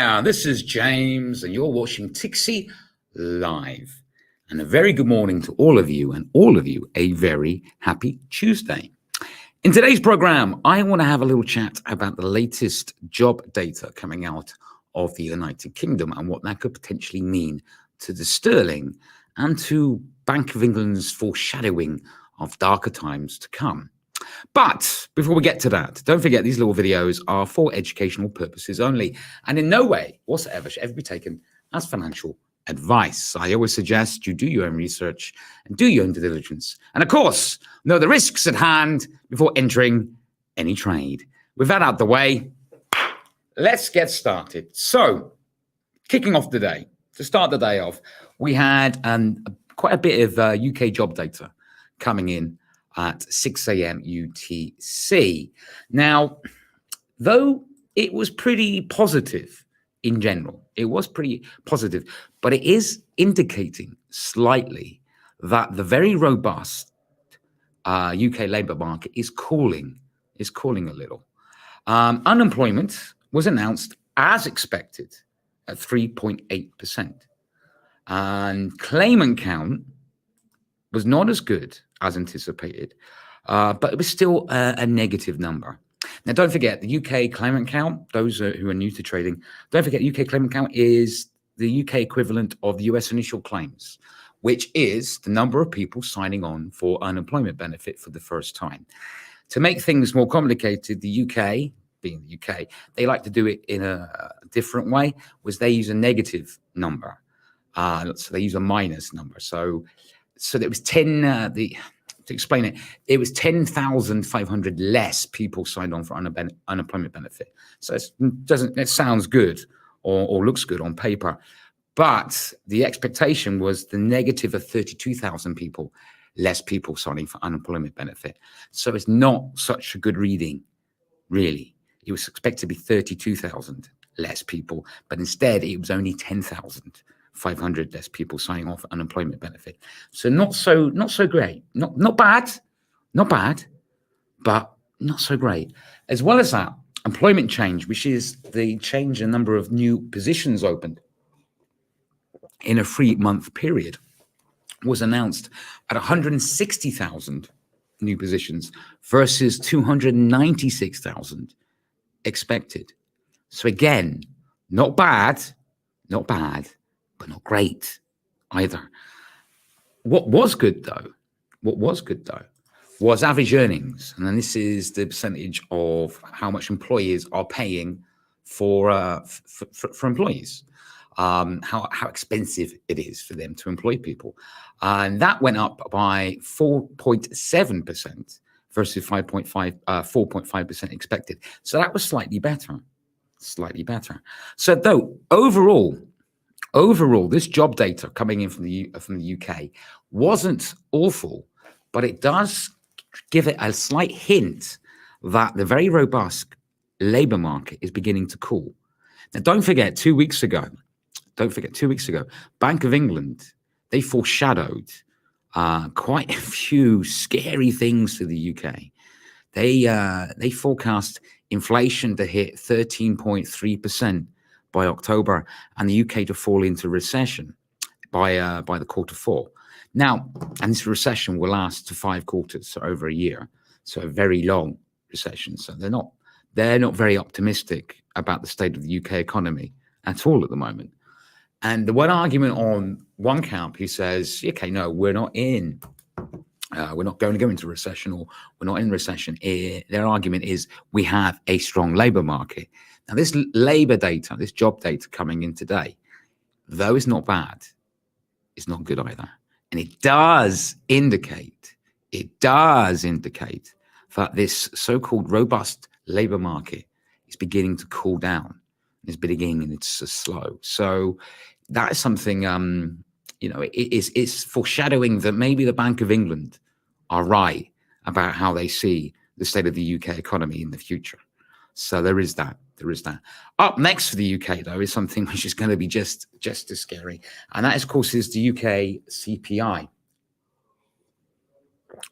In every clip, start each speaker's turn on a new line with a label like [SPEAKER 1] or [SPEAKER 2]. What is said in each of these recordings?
[SPEAKER 1] there, this is James, and you're watching Tixee Live. And a very good morning to all of you, and all of you a very happy Tuesday. In today's program, I want to have a little chat about the latest job data coming out of the United Kingdom and what that could potentially mean to the sterling and to Bank of England's foreshadowing of darker times to come. But before we get to that, don't forget these little videos are for educational purposes only, and in no way whatsoever should ever be taken as financial advice. I always suggest you do your own research and do your own due diligence. And of course, know the risks at hand before entering any trade. With that out the way, let's get started. So, kicking off the day, to start the day off, we had quite a bit of UK job data coming in at 6 a.m. UTC. Now, though it was pretty positive in general, it was pretty positive, but it is indicating slightly that the very robust UK labour market is cooling a little. Unemployment was announced as expected at 3.8%. And claimant count was not as good as anticipated, but it was still a negative number. Now, don't forget the UK claimant count, those who are new to trading, don't forget UK claimant count is the UK equivalent of the US initial claims, which is the number of people signing on for unemployment benefit for the first time. To make things more complicated, the UK, being the UK, they like to do it in a different way, was they use a negative number. So they use a minus number. So there was 10, to explain it, it was 10,500 less people signed on for unemployment benefit. So it sounds good or looks good on paper, but the expectation was the negative of 32,000 people, less people signing for unemployment benefit. So it's not such a good reading, really. It was expected to be 32,000 less people, but instead it was only 10,500 less people signing off unemployment benefit. So not so great. Not bad, but not so great. As well as that, employment change, which is the change in number of new positions opened in a 3-month period, was announced at 160,000 new positions versus 296,000 expected. So again, not bad, but not great either. What was good though was average earnings, and then this is the percentage of how much employers are paying for employees, how expensive it is for them to employ people, and that went up by 4.7% versus 4.5% expected. So that was slightly better. So though overall, this job data coming in from the UK wasn't awful, but it does give it a slight hint that the very robust labour market is beginning to cool. Now, don't forget, 2 weeks ago, Bank of England, they foreshadowed quite a few scary things for the UK. They forecast inflation to hit 13.3% by October, and the UK to fall into recession by the Q4. Now, and this recession will last to 5 quarters, so over a year, so a very long recession. So they're not very optimistic about the state of the UK economy at all at the moment. And the one argument on one camp who says, okay, no, we're not going to go into recession, or we're not in recession. Their argument is we have a strong labour market. Now, this labour data, this job data coming in today, though it's not bad, it's not good either. And it does indicate that this so-called robust labour market is beginning to cool down. It's beginning and it's slow. So that is something, it's foreshadowing that maybe the Bank of England are right about how they see the state of the UK economy in the future. So there is that. Up next for the UK, though, is something which is going to be just as scary. And that, of course, is the UK CPI,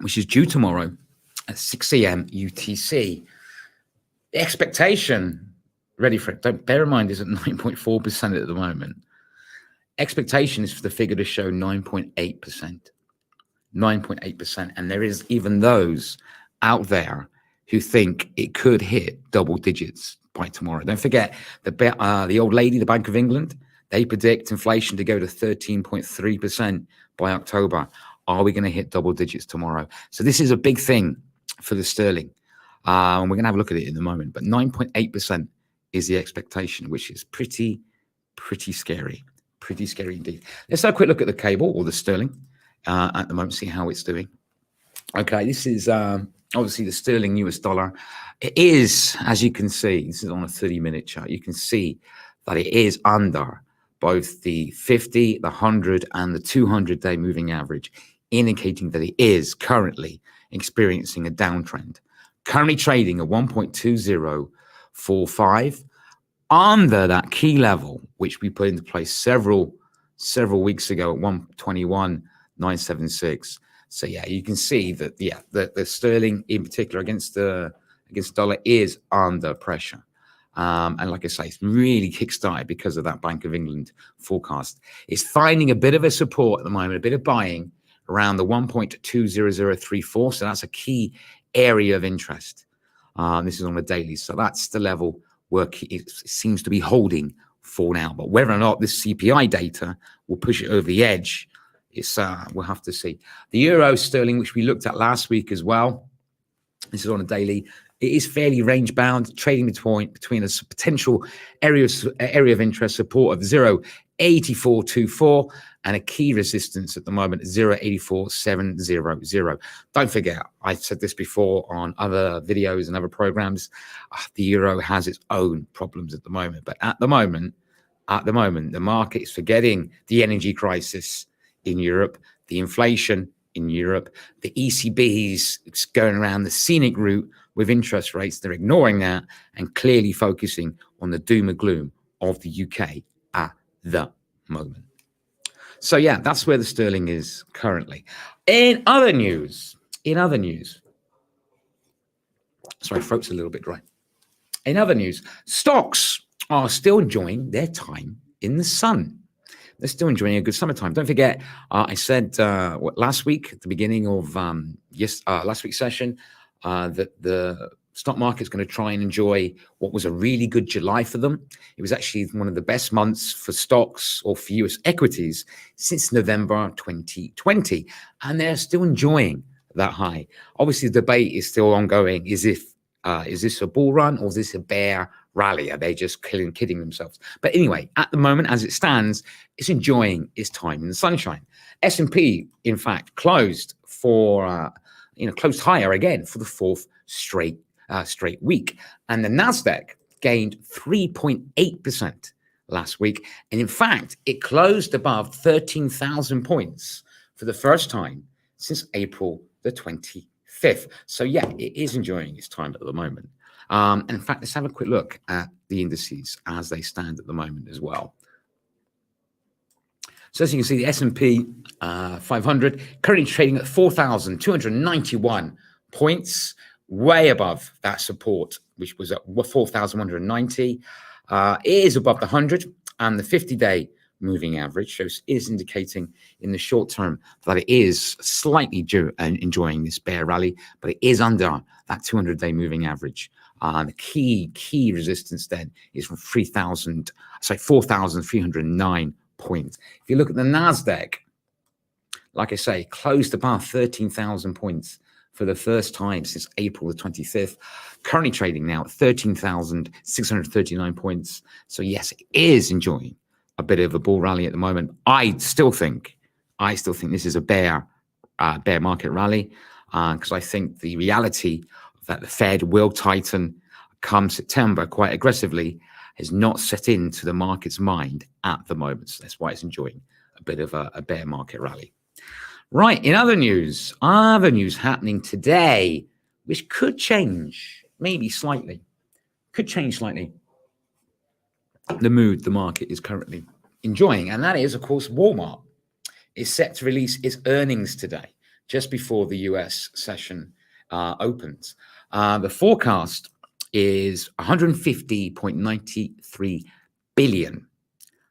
[SPEAKER 1] which is due tomorrow at 6 a.m. UTC. The expectation Ready for it. Don't bear in mind, it's at 9.4% at the moment. Expectation is for the figure to show 9.8%. 9.8%. And there is even those out there who think it could hit double digits by tomorrow. Don't forget the old lady, the Bank of England, they predict inflation to go to 13.3% by October. Are we going to hit double digits tomorrow? So this is a big thing for the sterling. And we're going to have a look at it in a moment. But 9.8% is the expectation, which is pretty scary. Pretty scary indeed. Let's have a quick look at the cable or the sterling at the moment, see how it's doing. Okay, this is obviously the sterling US dollar. It is, as you can see, this is on a 30-minute chart. You can see that it is under both the 50, the 100, and the 200-day moving average, indicating that it is currently experiencing a downtrend. Currently trading at 1.2045, under that key level, which we put into place several weeks ago at 121.976. So yeah, you can see that the sterling in particular against the dollar is under pressure. And like I say, it's really kickstarted because of that Bank of England forecast. It's finding a bit of a support at the moment, a bit of buying around the 1.20034. So that's a key area of interest. This is on the daily. So that's the level where it seems to be holding for now. But whether or not this CPI data will push it over the edge, we'll have to see. The euro sterling, which we looked at last week as well, this is on a daily. It is fairly range bound, trading between a potential area of interest support of 0.8424 and a key resistance at the moment 0.84700. Don't forget, I said this before on other videos and other programs. The euro has its own problems at the moment, but at the moment, the market is forgetting the energy crisis in Europe, the inflation in Europe, the ECB's going around the scenic route with interest rates. They're ignoring that and clearly focusing on the doom and gloom of the UK at the moment. So yeah, that's where the sterling is currently. In other news, sorry, throat's a little bit dry. In other news, stocks are still enjoying their time in the sun. They're still enjoying a good summertime. Don't forget, I said last week at the beginning of last week's session that the stock market's going to try and enjoy what was a really good July for them. It was actually one of the best months for stocks or for US equities since November 2020, and they're still enjoying that high. Obviously, the debate is still ongoing. Is this a bull run or is this a bear rally? Are they just kidding themselves? But anyway, at the moment, as it stands, it's enjoying its time in the sunshine. S&P, in fact, closed closed higher again for the fourth straight week, and the Nasdaq gained 3.8% last week, and in fact, it closed above 13,000 points for the first time since April the 25th. So yeah, it is enjoying its time at the moment. And in fact, let's have a quick look at the indices as they stand at the moment as well. So as you can see, the S&P 500 currently trading at 4,291 points, way above that support, which was at 4,190. It is above the 100, and the 50-day moving average is indicating in the short term that it is slightly enjoying this bear rally, but it is under that 200-day moving average. The key resistance then is from 4,309 points. If you look at the Nasdaq, like I say, closed above 13,000 points for the first time since April the 25th, currently trading now at 13,639 points. So yes, it is enjoying a bit of a bull rally at the moment. I still think this is a bear market rally because I think the reality that the Fed will tighten come September quite aggressively has not set into the market's mind at the moment. So that's why it's enjoying a bit of a bear market rally. Right, in other news happening today, which could change, maybe slightly, the mood the market is currently enjoying. And that is, of course, Walmart is set to release its earnings today, just before the US session opens. The forecast is 150.93 billion.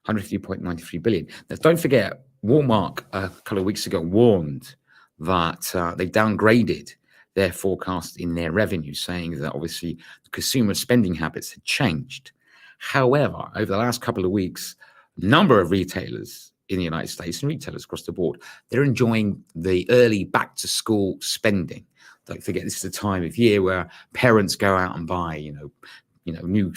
[SPEAKER 1] 150.93 billion. Now, don't forget, Walmart a couple of weeks ago warned that they downgraded their forecast in their revenue, saying that obviously the consumer spending habits had changed. However, over the last couple of weeks, a number of retailers in the United States and retailers across the board, they're enjoying the early back to school spending. Don't forget, this is the time of year where parents go out and buy, new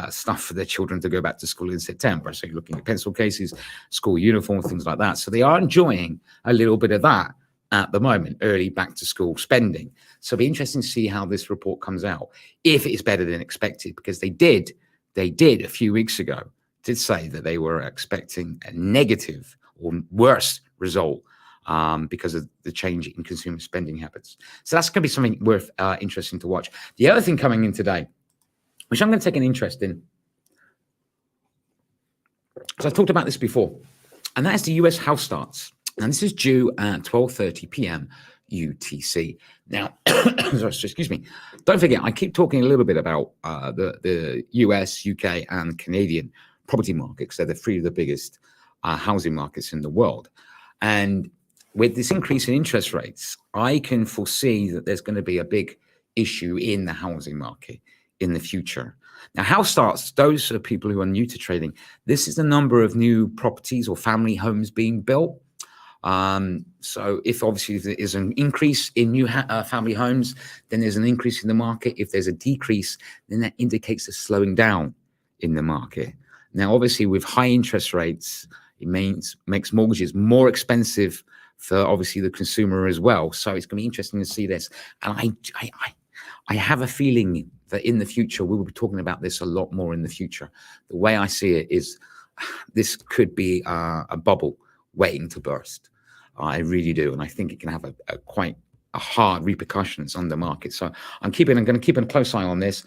[SPEAKER 1] stuff for their children to go back to school in September. So you're looking at pencil cases, school uniforms, things like that. So they are enjoying a little bit of that at the moment, early back to school spending. So it'll be interesting to see how this report comes out, if it is better than expected, because they did a few weeks ago, did say that they were expecting a negative or worse result because of the change in consumer spending habits. So that's going to be something worth interesting to watch. The other thing coming in today, which I'm going to take an interest in, because I've talked about this before, and that is the US house starts. And this is due at 12:30 p.m. UTC. Now, excuse me, don't forget, I keep talking a little bit about the US, UK, and Canadian property markets. They're the three of the biggest housing markets in the world. And with this increase in interest rates, I can foresee that there's going to be a big issue in the housing market in the future. Now, house starts, those are people who are new to trading. This is the number of new properties or family homes being built. So if there is an increase in new family homes, then there's an increase in the market. If there's a decrease, then that indicates a slowing down in the market. Now, obviously, with high interest rates, it makes mortgages more expensive for obviously the consumer as well. So it's going to be interesting to see this. And I have a feeling that in the future, we will be talking about this a lot more in the future. The way I see it is this could be a bubble waiting to burst. I really do. And I think it can have quite hard repercussions on the market. So I'm going to keep a close eye on this.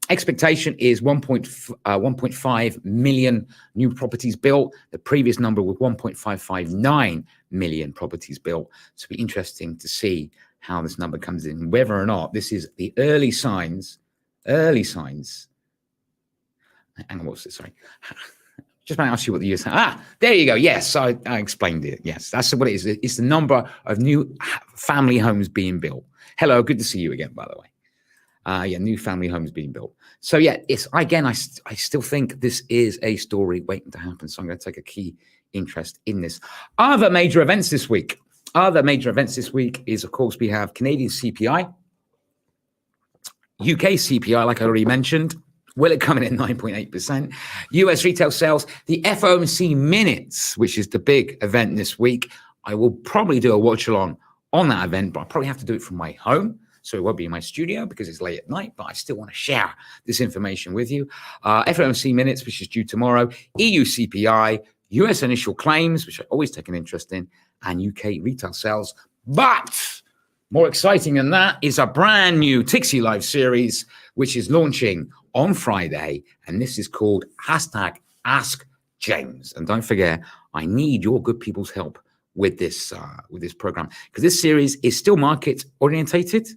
[SPEAKER 1] Expectation is 1.5 million new properties built. The previous number was 1.559 million properties built. So it'll be interesting to see how this number comes in, whether or not this is the early signs. Hang on, what's this? Sorry. Just want to ask you what the US. There you go. Yes, I explained it. Yes, that's what it is. It's the number of new family homes being built. Hello, good to see you again, by the way. New family homes being built. So yeah, I still think this is a story waiting to happen. So I'm going to take a key interest in this. Other major events this week is, of course, we have Canadian CPI, UK CPI, like I already mentioned. Will it come in at 9.8%? US retail sales, the FOMC minutes, which is the big event this week. I will probably do a watch along on that event, but I'll probably have to do it from my home. So it won't be in my studio because it's late at night, but I still want to share this information with you. FOMC minutes, which is due tomorrow. EU CPI, US initial claims, which I always take an interest in, and UK retail sales. But more exciting than that is a brand new Tixee Live series, which is launching on Friday, and this is called #AskJames. And don't forget, I need your good people's help with this program, because this series is still market orientated,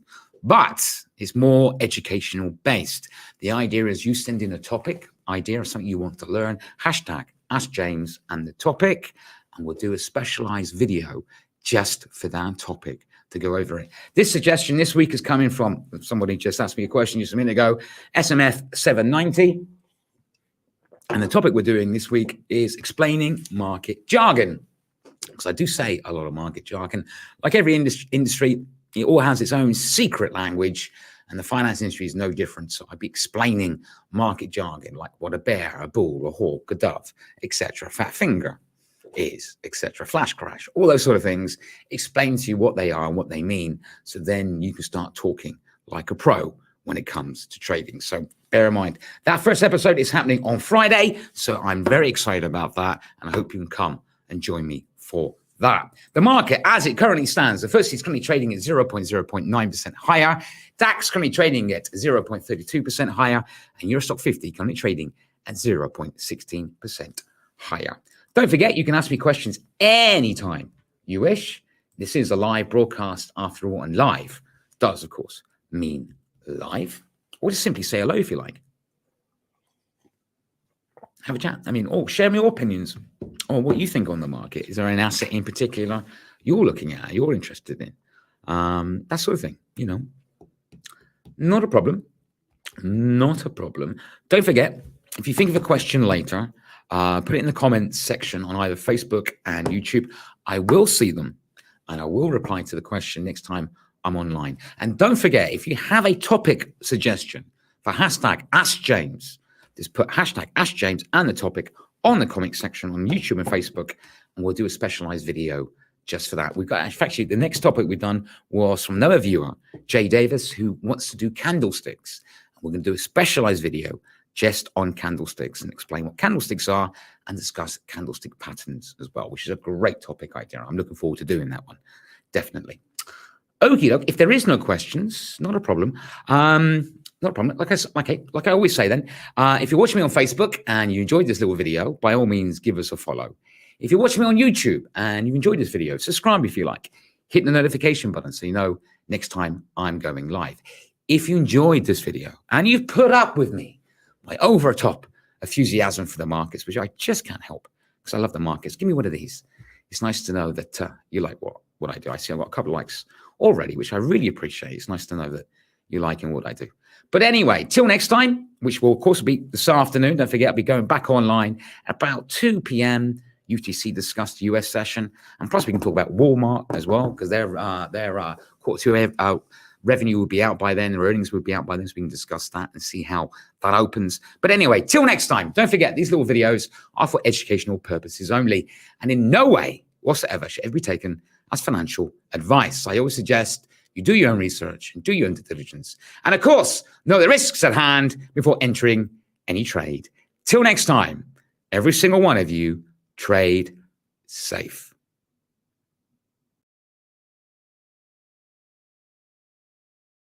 [SPEAKER 1] but it's more educational based. The idea is you send in a topic, idea of something you want to learn, #AskJames and the topic, and we'll do a specialized video just for that topic to go over it. This suggestion this week is coming from somebody just asked me a question just a minute ago, SMF 790. And the topic we're doing this week is explaining market jargon. Because I do say a lot of market jargon. Like every industry, it all has its own secret language, and the finance industry is no different. So I'd be explaining market jargon, like what a bear, a bull, a hawk, a dove, etc. Fat finger is, etc. Flash crash, all those sort of things, explain to you what they are and what they mean, so then you can start talking like a pro when it comes to trading. So bear in mind, that first episode is happening on Friday, so I'm very excited about that, and I hope you can come and join me for that. The market, as it currently stands, the FTSE is currently trading at 0.9% higher, DAX currently trading at 0.32% higher, and Eurostock 50 currently trading at 0.16% higher. Don't forget, you can ask me questions anytime you wish. This is a live broadcast after all, and live does, of course, mean live. or just simply say hello if you like. Have a chat. I mean, or share me your opinions on what you think on the market. Is there an asset in particular you're looking at, you're interested in? That sort of thing, you know. Not a problem. Not a problem. Don't forget, if you think of a question later, put it in the comments section on either Facebook and YouTube. I will see them and I will reply to the question next time I'm online. And don't forget, if you have a topic suggestion for hashtag AskJames, just put hashtag AskJames and the topic on the comment section on YouTube and Facebook, and we'll do a specialized video just for that. We've got, actually, the next topic we've done was from another viewer, Jay Davis, who wants to do candlesticks. We're going to do a specialized video just on candlesticks and explain what candlesticks are and discuss candlestick patterns as well, which is a great topic idea. I'm looking forward to doing that one, definitely. Okie doke. If there is no questions, not a problem. Not a problem. Like I always say then, if you're watching me on Facebook and you enjoyed this little video, by all means, give us a follow. If you're watching me on YouTube and you've enjoyed this video, subscribe if you like. Hit the notification button so you know next time I'm going live. If you enjoyed this video and you've put up with me, my over-the-top enthusiasm for the markets, which I just can't help because I love the markets, give me one of these. It's nice to know that you like what I do. I see I've got a couple of likes already, which I really appreciate. It's nice to know that you're liking what I do. But anyway, till next time, which will, of course, be this afternoon. Don't forget, I'll be going back online at about 2 p.m. UTC discuss the US session. And plus, we can talk about Walmart as well, because their quarter two revenue will be out by then, their earnings will be out by then, so we can discuss that and see how that opens. But anyway, till next time, don't forget, these little videos are for educational purposes only, and in no way whatsoever should ever be taken as financial advice. I always suggest you do your own research and do your own due diligence. And of course, know the risks at hand before entering any trade. Till next time, every single one of you, trade safe.